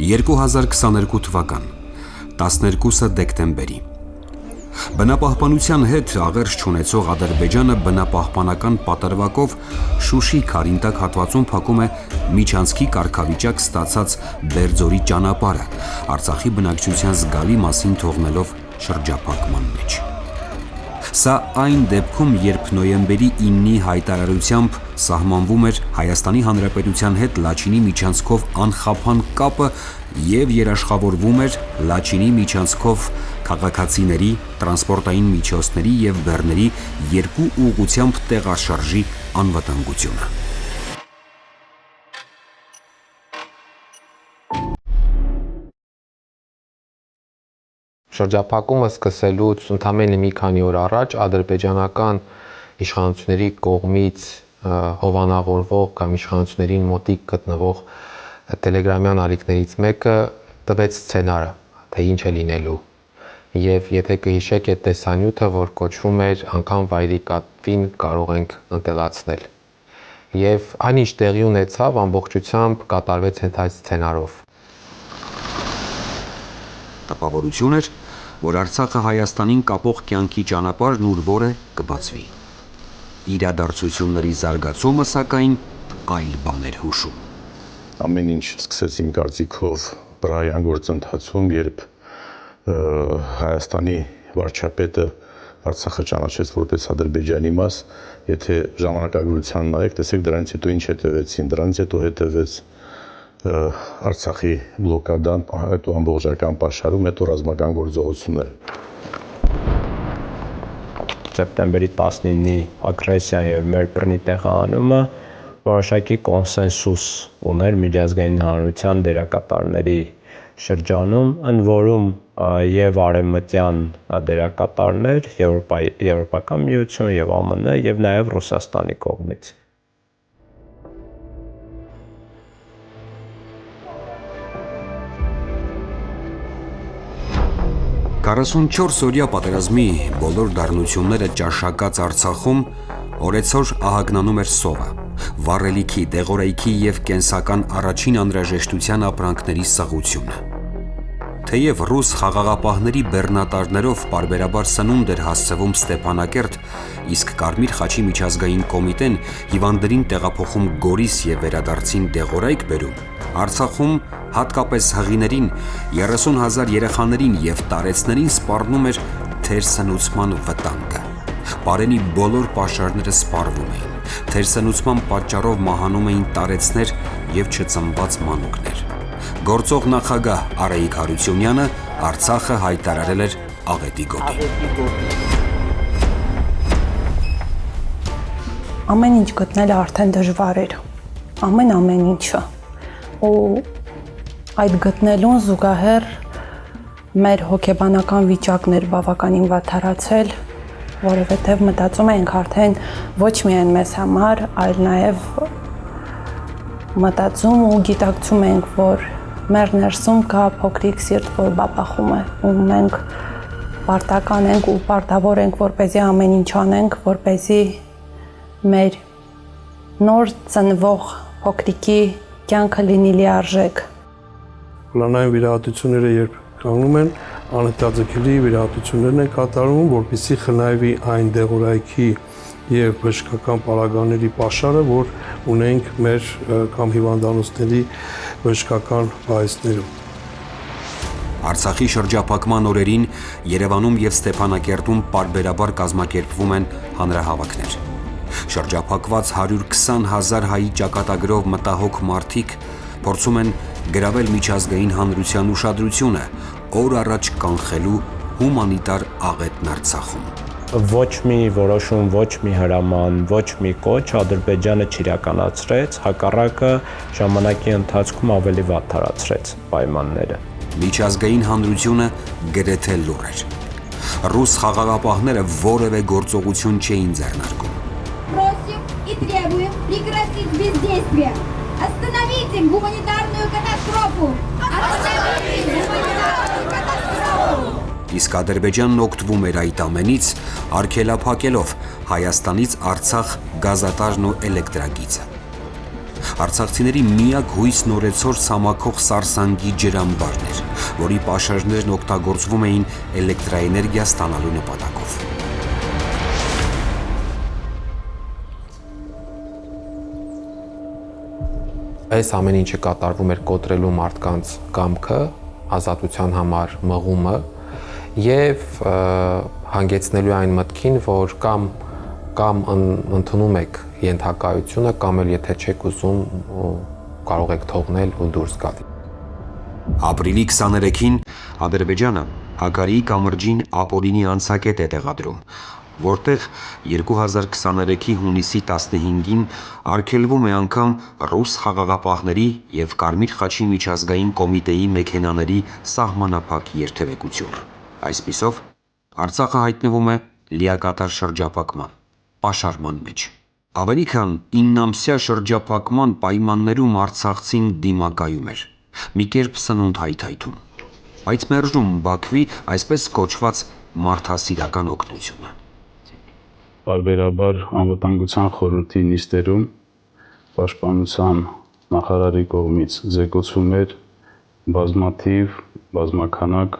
2022 թվական 12 դեկտեմբերի Բնապահպանության հետ աղերս չունեցող Ադրբեջանը բնապահպանական պատրվակով Շուշի Քարինտակ հատվածում փակում է միջանցքի կարգավիճակ ստացած Բերձորի ճանապարհը, Արցախի բնակչության զգալի մասին թողնելով շրջափակման մեջ։ Սա այն դեպքում, երբ նոյեմբերի 9-ի հայտարարությամբ սահմանվում էր Հայաստանի Հանրապետության հետ Լաչինի միջանցքով անխափան կապը և երաշխավորվում էր Լաչինի միջանցքով քաղաքացիների, տրանսպորտային միջոցների և բեռների երկու ուղղությամբ տեղաշարժի անվտանգությունը։ Շրջափակումը սկսելուց ընդամենը մի քանի օր առաջ ադրբեջանական իշխանությունների կողմից հովանավորվող կամ իշխանություններին մոտիկ գտնվող տելեգրամյան ալիքներից մեկը տվեց սցենարը, թե ինչ է լինելու։ Եվ եթե կհիշեք այդ տեսանյութը, որ կոչվում էր «Անգամ վայրի կատվին կարող ենք ընտելացնել»։ Եվ այն ինչ տեղի ունեցավ, ամբողջությամբ կատարվեց հենց այդ սցենարով։ Տպավորություն էր, որ Արցախը Հայաստանին կապող կյանքի ճանապարհն ուր որ է կբացվի։ Իրադարձությունների զարգացումը, սակայն, այլ բան էր հուշում։ Ամեն ինչ սկսեց իմ կարծիքով բռայան գործընթացում, երբ Հայաստանի վարչապետը Արցախը ճանաչեց որպես Ադրբեջանի մաս, եթե ժամանակագրության նայեք, տեսեք դրանից հետո ինչ հետևեցին, դրանից հետո հետևեց Արցախի բլոկադան, հետո ամբողջական պաշարում, հետո ռազմական գործողություններ։ Սեպտեմբերի 19-ի ագրեսիան եւ մեր բռնի տեղահանումը որոշակի կոնսենսուս ուներ միջազգային հանրության դերակատարների շրջանում, ընդ որում եւ արևմտյան դերակատարներ, Եվրոպական միություն եւ ԱՄՆ եւ նաեւ Ռուսաստանի կողմից։ 44-օրյա պատերազմի բոլոր դառնությունները ճաշակած Արցախում օրեցօր ահագնանում էր սովը, վառելիքի, դեղորայքի և կենսական առաջին անհրաժեշտության ապրանքների սղությունը։ Թեև ռուս խաղաղապահների բեռնատարներով պարբերաբար սնունդ էր հասցվում Ստեփանակերտ, իսկ Կարմիր խաչի միջազգային կոմիտեն հիվանդներին տեղափոխում Գորիս և վերադարձին դեղորայք բերում, Արցախում հատկապես հղիներին, 30,000 երեխաներին և տարեցներին սպառնում էր թերսնուցման վտանգը։ Պարենի բոլոր պաշարները սպառվում էին, թերսնուցման պատճառով մահանում էին տարեցներ և չծնված մանուկներ։ Գործող նախագահ Արայիկ Հարությունյանը Արցախը հայտարարել էր աղետի գոտի։ Ամեն ինչ գտնելը արդեն դժվար էր, ամեն ինչը, ու այդ գտնելուն զուգահեռ մեր հոգեբանական վիճակն էր բավականին վատթարացել, որովհետև մտածում ենք արդեն ոչ միայն մեզ համար, այլ նաև մտածում ու գիտակցում ենք, որ մեր ներսում կա փոքրիկ սիրտ, որ բաբախում է, ու մենք պարտական ենք ու պարտավոր ենք, որպեսզի ամեն ինչ անենք, որպեսզի մեր նոր ծնվող փոքրիկի կյանքը լինի լիարժեք։ Պլանային վիրահատությունները երբ կանգնում են, անհետաձգելի վիրահատություններն են կատարվում, որպեսզի խնայվի այն դեղորայքի և բժշկական պարագաների պաշարը, որ ունենք մեր կամ հիվանդանոցների բժշկական պահեստներում։ Արցախի շրջափակման օրերին Երևանում և Ստեփանակերտում պարբերաբար կազմակերպվում են հանրահավաքներ։ Շրջափակված 120,000 հայի ճակատագրով մտահոգ մարդիկ փորձում են գրավել միջազգային հանրության ուշադրությունը օր առաջ կանխելու հումանիտար աղետն Արցախում։ Ոչ մի որոշում, ոչ մի հրաման, ոչ մի կոչ Ադրբեջանը չիրականացրեց, հակառակը ժամանակի ընթացքում ավելի վատթարացրեց պայմանները։ Միջազգային հանրությունը գրեթե լուռ էր։ Ռուս խաղաղապահները որևէ գործողություն չէին ձեռնարկում։ Просим и требуем прекратить бездействие. Остановите гуманитарную катастрофу. Остановите гуманитарную катастрофу. Իսկ Ադրբեջանն օգտվում էր այդ ամենից, արգելափակելով Հայաստանից Արցախ գազատարն ու էլեկտրագիծը։ Արցախցիների միակ հույսն օրեցօր ցամաքող սարսանգի ջրամբարն էր, որի պաշարներն օգտագործվում էին էլեկտրաէներգիա ստանալու նպատակով։ Այս ամեն ինչը կատարվում էր կոտրելու մարդկանց կամքը, ազատության համար մղումը եւ հանգեցնելու այն մտքին, որ կամ ընդունում եք ենթակայությունը, կամ էլ եթե չեք ուզում, կարող եք թողնել ու դուրս գալ։ Ապրիլի 23-ին Ադրբեջանը Հակարիի կամրջին ապօրինի անցակետ է տեղադրում, որտեղ 2023-ի հունիսի 15-ին արգելվում է անգամ ռուս խաղաղապահների եւ Կարմիր խաչի միջազգային կոմիտեի մեքենաների սահմանափակ երթևեկություն։ Այսպիսով, Արցախը հայտնվում է լիակատար շրջափակման, պաշարման մեջ։ Ավելի քան 9-ամսյա շրջափակման պայմաններում արցախցին դիմակայում էր, մի կերպ սնունդ հայթայթում, բայց մերժում Բաքվի այսպես կոչված մարդասիրական օգնությունը։ Պարբերաբար անվտանգության խորհրդի նիստերում պաշտպանության նախարարի կողմից զեկուցում էր բազմաքանակ,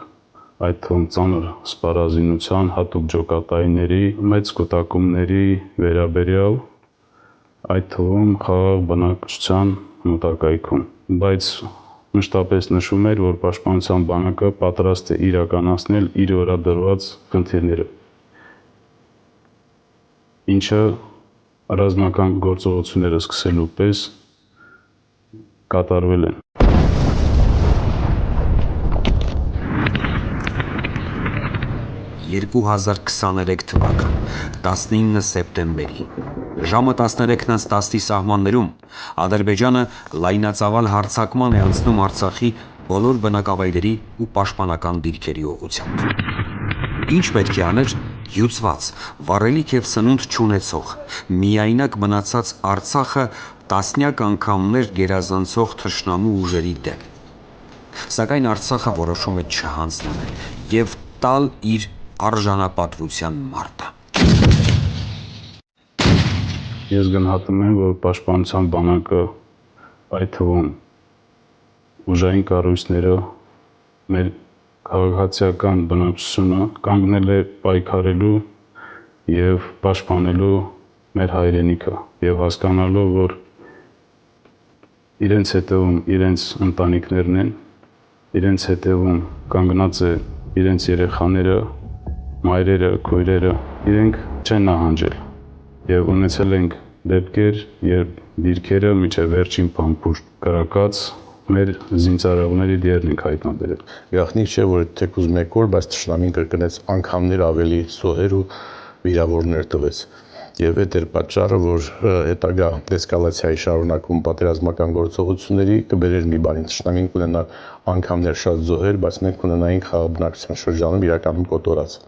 այդ թվում ծանր սպառազինության հատուկ ջոկատայինների մեծ կուտակումների վերաբերյալ, այդ թվում խաղաղ բնակչության մոտակայքում, բայց մշտապես նշում էր, որ պաշտպանության բանակը պատրաստ է իրականացնել իր օրադրված խնդիրները, ինչը ռազմական գործողությունները սկսելու պես կատարվել են։ 2023 թվական 19 սեպտեմբերի ժամը 13:10-ի սահմաններում Ադրբեջանը լայնածավալ հարձակման է անցնում Արցախի բոլոր բնակավայրերի ու պաշտպանական դիրքերի ուղղությամբ։ Ինչ պետք է աներ հյուծված, վառելիք եւ սնունդ չունեցող, միայնակ մնացած Արցախը տասնյակ անգամներ գերազանցող թշնամու ուժերի դեմ։ Սակայն Արցախը որոշում է չհանձնել եւ տալ իր արժանապատվության մարտը։ Ես գնահատում եմ, որ պաշտպանության բանակը, այդ թվում ուժային կառույցները, մեր քաղաքացիական բնակչությունը կանգնել է պայքարելու եւ պաշտպանելու մեր հայրենիքը եւ հասկանալով, որ իրենց հետևում իրենց ընտանիքներն են, իրենց հետևում կանգնած է իրենց երեխաները, մայրերը, քույրերը, իրենք չեն նահանջել եւ ունեցել ենք դեպքեր, երբ դիրքերը միջև վերջին փամփուշտ կրակած մեր զինծառայողների դերն ենք հայտնաբերել։ Գաղտնիք չէ, որ թեկուզ մեկ օր, բայց թշնամին կրկնեց անգամներ ավելի զոհեր ու վիրավորներ տվեց։ Եվ այդ էր պատճառը, որ հետագա էսկալացիայի շարունակում պատերազմական գործողությունների կբերեր մի բանի, թշնամին կունենար անգամներ շատ զոհեր, բայց մենք կունենայինք խաղաղ բնակչության շրջանում իրականում կոտորած։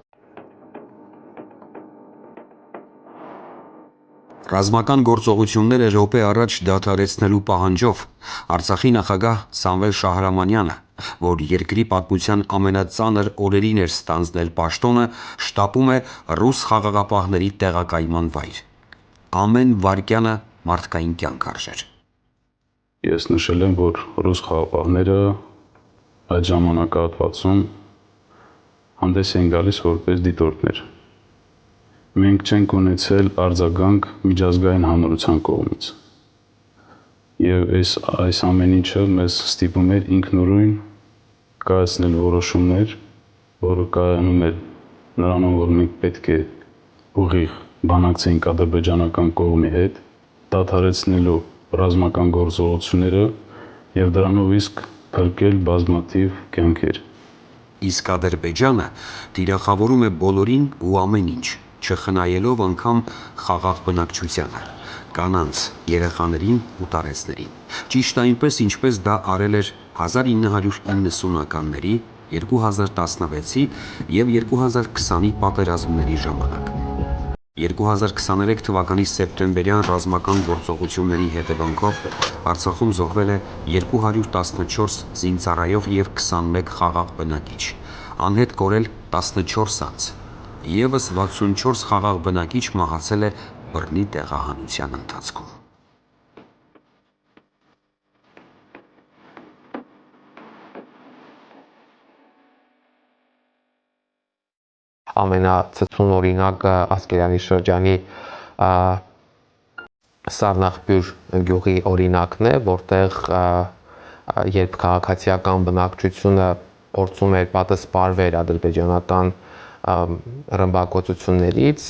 Ռազմական գործողությունները րոպե առաջ դադարեցնելու պահանջով Արցախի նախագահ Սամվել Շահրամանյանը, որ երկրի պատմության ամենածանր օրերին էր ստանձնել պաշտոնը, շտապում է ռուս խաղաղապահների տեղակայման վայր։ Ամեն վայրկյանը մարդկային կյանք արժեր։ Ես նշել եմ, որ ռուս խաղաղապահները այդ ժամանակահատվածում հանդես են գալիս որպես դիտորդներ։ Մենք չենք ունեցել արձագանք միջազգային հանրության կողմից։ Եվ այս ամեն ինչը մեզ ստիպում էր ինքնուրույն կայացնել որոշումներ, որը կայանում էր նրանով, որ մենք պետք է ուղիղ բանակցեինք ադրբեջանական կողմի հետ, դադարեցնելու ռազմական գործողությունները եւ դրանով իսկ փրկել բազմաթիվ կյանքեր։ Իսկ Ադրբեջանը տիրախավորում է բոլորին ու ամեն ինչ, չխնայելով անգամ խաղաղ բնակչությանը, կանանց, երեխաներին ու տարեցներին։ Ճիշտ այնպես, ինչպես դա արել էր 1990-ականների, 2016-ի եւ 2020-ի պատերազմների ժամանակ։ 2023 թվականի սեպտեմբերյան ռազմական գործողությունների հետևանքով Արցախում զոհվել է 214 զինծառայող եւ 21 խաղաղ բնակիչ, անհետ կորել 14 անձ, եւս 64 խաղաղ բնակիչ մահացել է բռնի տեղահանության ընթացքում։ ամենացցուն օրինակը Ասկերանի շրջանի Սառնախբյուր գյուղի օրինակն է, որտեղ երբ քաղաքացիական բնակչությունը փորձում էր պատասխանվել ադրբեջանական ռմբակոծություններից,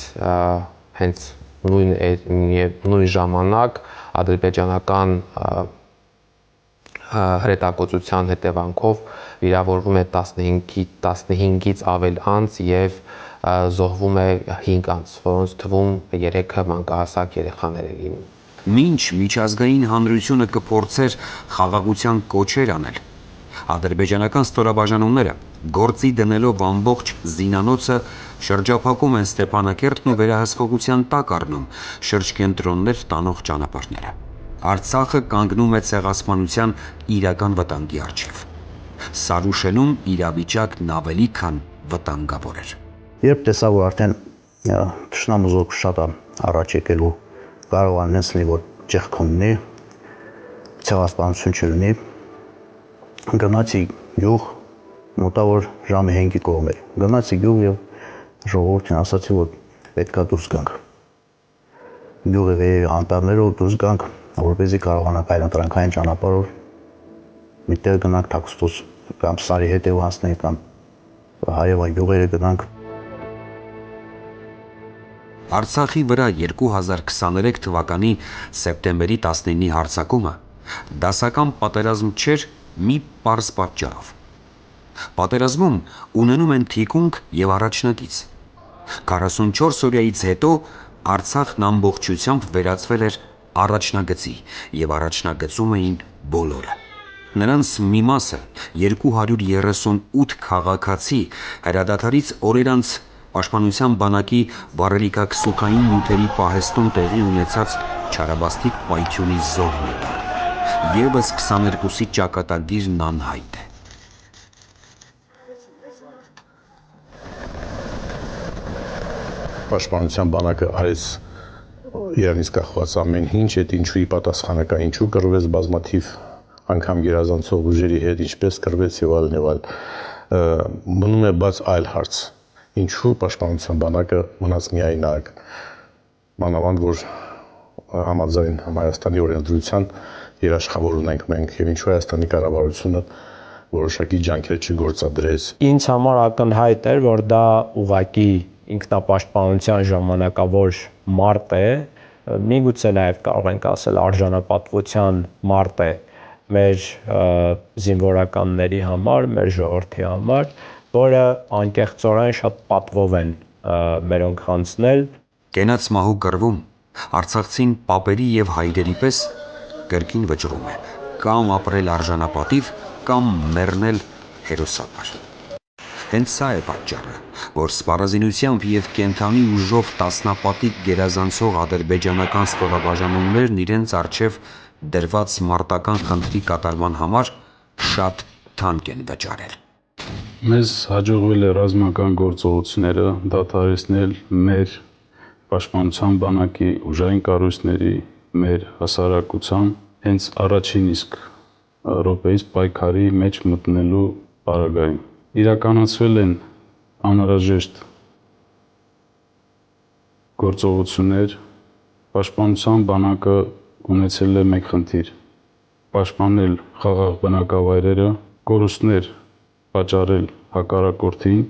հենց նույն ժամանակ ադրբեջանական հրետակոծության հետևանքով վիրավորվում է 15-ից ավել անձ եւ զոհվում է 5 անձ, որոնց թվում 3-ը մանկահասակ երեխաներ էին։ Մինչ միջազգային հանրությունը կփորձեր խաղաղության կոչեր անել, ադրբեջանական ստորաբաժանումները գործի դնելով ամբողջ զինանոցը շրջափակում են Ստեփանակերտն ու վերահսկողության տակ առնում շրջկենտրոններ տանող ճանապարհները։ Արցախը կանգնում է ցեղասպանության իրական վտանգի առջև։ Սարուշենում իրավիճակն ավելի քան վտանգավոր էր։ Երբ տեսա, որ արդեն թշնամու զորքը շատ առաջ եկելու կարող անենց լինի, որ ճեղք ունի, ցեղասպանություն չլինի, գնացի գյուղ, մոտավոր ժամը 5-ի կողմ էր։ Գնացի գյուղ եւ ժողովրդին ասացի, որ պետքա դուրս գանք։ Գյուղի վերևի անտառներով դուրս գանք, որպեսզի կարողանանք այլ ընտրանքային ճանապարհով միտեղ գնանք Թաքստոս կամ Սարի հետևը հասնենք կամ Հայևան գյուղերը գնանք։ Արցախի վրա 2023 թվականի սեպտեմբերի 19-ի հարձակումը դասական պատերազմ չէր մի պարզ պատճառով։ Պատերազմում ունենում են թիկունք եւ առաջնագիծ։ 44 օրյայից հետո Արցախն ամբողջությամբ վերածվել էր առաջնագծի եւ առաջնագծում էին բոլորը։ Նրանց մի մասը 238 քաղաքացի հրադադարից օրեր անց Պաշտպանության բանակի վառելիքաքսուքային նյութերի պահեստում տեղի ունեցած չարաբաստիկ պայթյունի զոհն է։ Եվս 22-ի ճակատագիրն անհայտ է։ Պաշտպանության բանակը արեց իրենից կախված ամեն ինչ, այդ ինչուի պատասխանը կա, ինչու կռվեց բազմաթիվ անգամ գերազանցող ուժերի հետ, ինչպես կռվեց եւ այլն եւ այլ։ Մնում է բաց այլ հարց. ինչու պաշտպանության բանակը մնաց միայնակ, մանավանդ որ համաձայն Հայաստանի օրենսդրության երաշխավոր ունենք մենք եւ ինչու Հայաստանի կառավարությունը որոշակի ջանքեր չգործադրեց։ Ինձ համար ակնհայտ էր, որ դա ուղղակի ինքնապաշտպանության ժամանակավոր մարտ է, միգուցե նաև կարող ենք ասել արժանապատվության մարտ է մեր զինվորականների համար, մեր ժողովրդի համար, որը անկեղծորեն շատ պատվով են մերոնք խանձնել։ Կենաց մահու կռվում արցախցին պապերի եւ հայրերի պես կրկին վճռում է կամ ապրել արժանապատիվ կամ մեռնել հերոսաբար։ Հենց սա է պատճառը, որ սպառազինությամբ եւ կենթանի ուժով տասնապատիկ գերազանցող ադրբեջանական ստորաբաժանումներն իրենց առջև դրված մարտական խնդրի կատարման համար շատ թանկ են վճարել։ Մեզ հաջողվել է ռազմական գործողությունները դադարեցնել մեր պաշտպանության բանակի ուժային կառույցների, մեր հասարակության հենց առաջին իսկ րոպեից պայքարի մեջ մտնելու պարագայում։ Իրականացվել են անհրաժեշտ գործողություններ, պաշտպանության բանակը ունեցել է մեկ խնդիր՝ պաշտպանել խաղաղ բնակավայրերը, կորուստներ պատճառել հակառակորդին,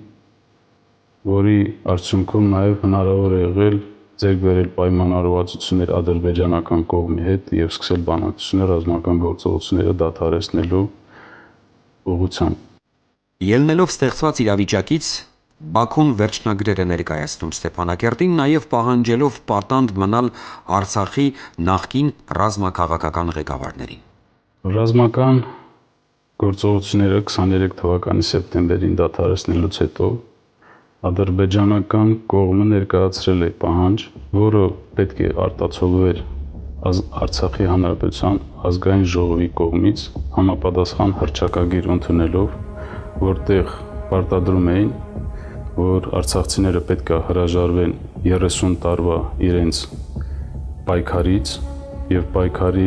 որի արդյունքում նաև հնարավոր է եղել ձեռք բերել պայմանավորվածություններ ադրբեջանական կողմի հետ եւ սկսել բանակցություններ ռազմական գործողությունները դադարեցնելու ուղղությամբ։ Ելնելով ստեղծված իրավիճակից Բաքուն վերջնագրեր է ներկայացնում Ստեփանակերտին, նաև պահանջելով պատանդ մնալ Արցախի նախկին ռազմաքաղաքական ղեկավարներին։ Ռազմական գործողությունները 23 թվականի սեպտեմբերին դադարեցնելուց հետո ադրբեջանական կողմը ներկայացրել է պահանջ, որը պետք է արտացոլվեր Արցախի Հանրապետության ազգային ժողովի կողմից համապատասխան հռչակագիր ընդունելով, որտեղ պարտադրում էին, որ արցախցիները պետք է հրաժարվեն 30 տարվա իրենց պայքարից եւ պայքարի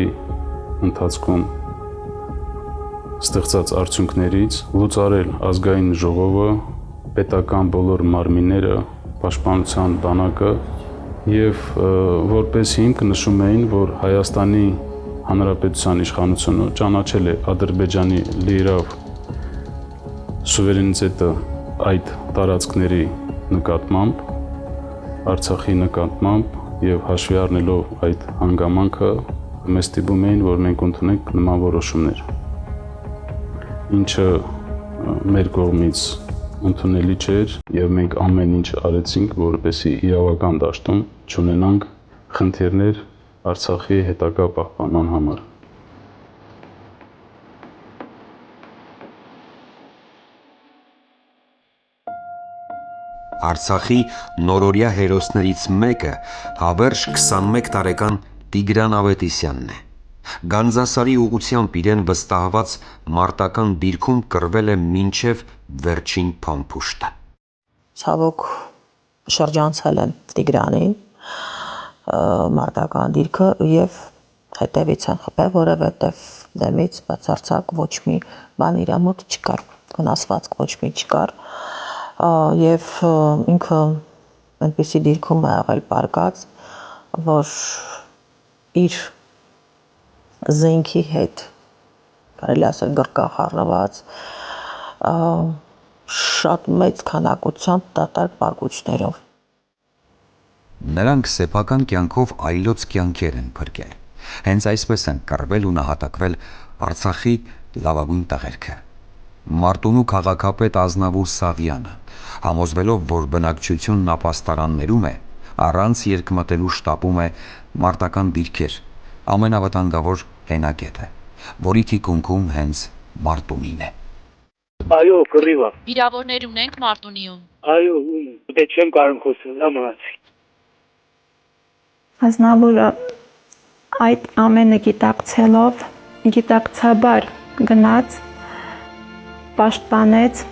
ընթացքում ստեղծած արդյունքներից, լուծարել ազգային ժողովը պետական բոլոր մարմինները, պաշտպանության բանակը եւ որպես հիմք նշում էին, որ Հայաստանի Հանրապետության իշխանությունը ճանաչել է Ադրբեջանի լիիրավ սուվերենիտետը այդ տարածքների նկատմամբ, Արցախի նկատմամբ եւ հաշվի առնելով այդ հանգամանքը մեզ ստիպում էին, որ մենք ընդունենք նման որոշումներ, ինչը մեր կողմից ընդունելի չէր եւ մենք ամեն ինչ արեցինք, որպեսզի իրավական դաշտում չունենանք խնդիրներ Արցախի հետագա պահպանման համար։ Արցախի նորորյա հերոսներից մեկը հավերժ 21 տարեկան Տիգրան Ավետիսյանն է։ Գանձասարի ուղղությամբ իրեն վստահված մարտական դիրքում կռվել է մինչև վերջին փամփուշտը։ Ցավոք շրջանցել են Տիգրանին մարտական դիրքը եւ հետևից են խփել, որովհետեւ դեմից բացարձակ ոչ մի բան իր մոտ չկար, վնասվածք ոչ մի չկար եւ ինքը այնպեսի դիրքում է եղել պարկած, որ իր զենքի հետ կարելի ասել գրկախառնված շատ մեծ քանակությամբ դատարկ պարկուճներով։ Նրանք սեփական կյանքով այլոց կյանքեր են փրկել։ Հենց այսպես են կռվել ու նահատակվել Արցախի լավագույն տղերքը։ Մարտունու քաղաքապետ Ազնավուր Սաղյանը, համոզվելով, որ բնակչությունն ապաստարաններում է, առանց երկմտելու շտապում է մարտական դիրքեր, ամենավտանգավոր հենակետը, որի թիկունքում հենց Մարտունին է։ Այո, կռիվ է։ Վիրավորներ ունենք Մարտունիում։ Այո, դե չեմ կարող խոսել, ամենացի։ Ազնավուրը այդ ամենը գիտակցելով, գիտակցաբար գնաց, պաշտպանեց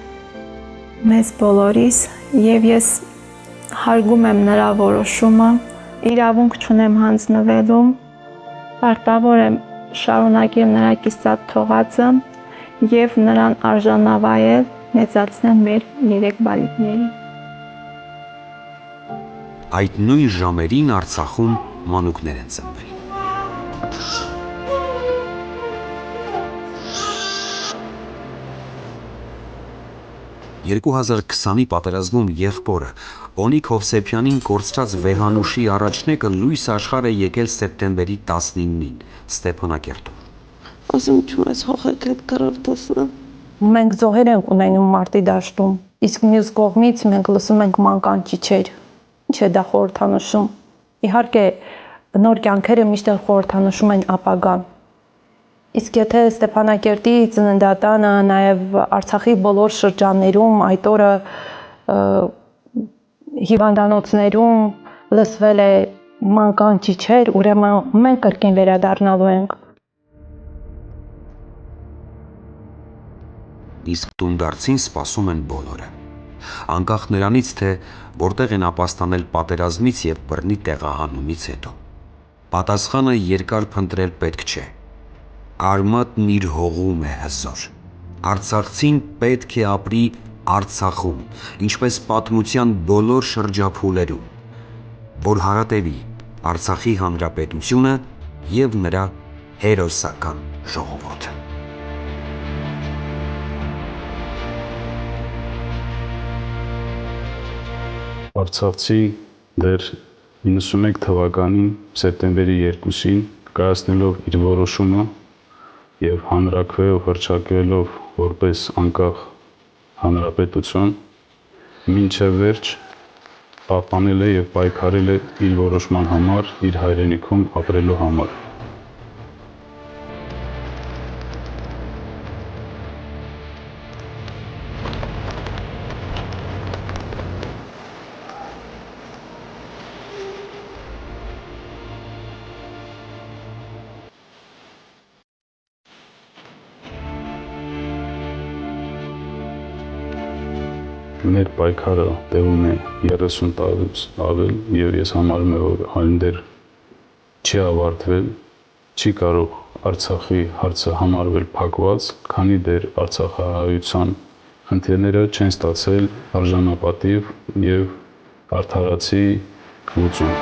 մեզ բոլորիս եւ ես հարգում եմ նրա որոշումը, իրավունք չունեմ հանձնվելու, պարտավոր եմ շարունակել նրա կիսատ թողածը եւ նրան արժանավայել, մեծացնել մեր 3 բալիկներին։ Այդ նույն ժամերին Արցախում մանուկներ են ծնվել։ «2020-ի պատերազմում եղբորը Օնիկ Հովսեփյանին կորցրած վեհանուշի առաջնեկը լույս աշխարհ է եկել սեպտեմբերի 19-ին Ստեփանակերտում։ Ասում չու ես հողեկետ կրավ տեսնա։ Մենք զոհեր ենք ունենում մարտի դաշտում, իսկ մյուս կողմից մենք լսում ենք մանկան ճիչեր։ Ինչ է դա խորհրդանշում։ Իհարկե, նոր կյանքերը միշտ խորհրդանշում են ապագան։ Իսկ եթե Ստեփանակերտի ծննդատանը, նաև Արցախի բոլոր շրջաններում այդ օրը հիվանդանոցներում լսվել է մանկան ճիչեր, ուրեմն մենք կրկին վերադառնալու ենք։ Իսկ տունդարձին սպասում են բոլորը։ Անկախ նրանից, թե որտեղ են ապաստանել պատերազմից եւ բռնի տեղահանումից հետո։ Պատասխանը երկար փնտրել պետք չէ։ Արմատն իր հողում է հզոր։ Արցախցին պետք է ապրի Արցախում, ինչպես պատմության բոլոր շրջափուլերում, որ հարատևի Արցախի հանրապետությունը եւ նրա հերոսական ժողովուրդը։ Արցախցի դեռ 91 թվականին սեպտեմբերի 2-ին կայացնելով իր որոշումը եւ հանրաքվեով հռչակվելով որպես անկախ հանրապետություն, մինչև վերջ պահպանել է եւ պայքարել է իր որոշման համար, իր հայրենիքում ապրելու համար։ Մեր պայքարը տևում է 30 տարուց ավել եւ ես համարում եմ, որ այն դեռ չի ավարտվել, չի կարող Արցախի հարցը համարվել փակված, քանի դեռ Արցախահայության խնդիրները չեն ստացել արժանապատիվ եւ արդարացի լուծում։